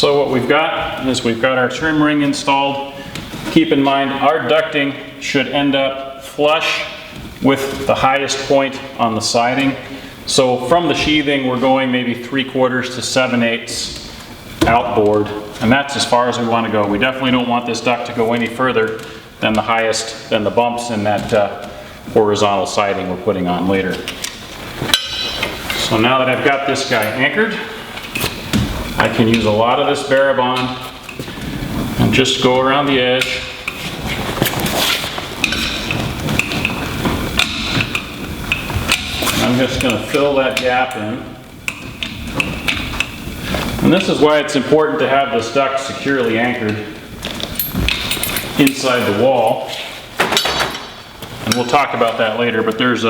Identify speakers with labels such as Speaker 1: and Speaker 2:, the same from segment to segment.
Speaker 1: So what we've got is we've got our trim ring installed. Keep in mind our ducting should end up flush with the highest point on the siding. So from the sheathing we're going maybe 3/4 to 7/8 outboard, and that's as far as we want to go. We definitely don't want this duct to go any further than the bumps in that horizontal siding we're putting on later. So now that I've got this guy anchored, I can use a lot of this Barabond and just go around the edge. I'm just going to fill that gap in. And this is why it's important to have this duct securely anchored inside the wall. And we'll talk about that later, but there's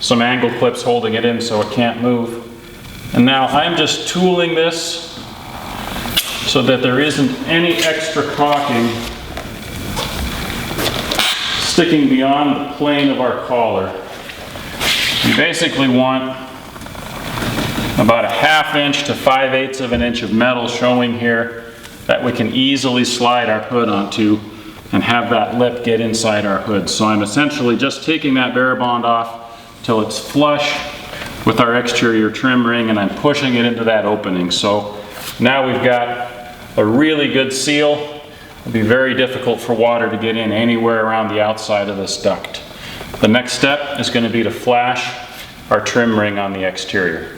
Speaker 1: some angle clips holding it in so it can't move. And now I'm just tooling this so that there isn't any extra caulking sticking beyond the plane of our collar. You basically want about a 1/2 inch to 5/8 of an inch of metal showing here that we can easily slide our hood onto and have that lip get inside our hood. So I'm essentially just taking that Barabond off till it's flush with our exterior trim ring, and I'm pushing it into that opening. So now we've got a really good seal. It'll be very difficult for water to get in anywhere around the outside of this duct. The next step is going to be to flash our trim ring on the exterior.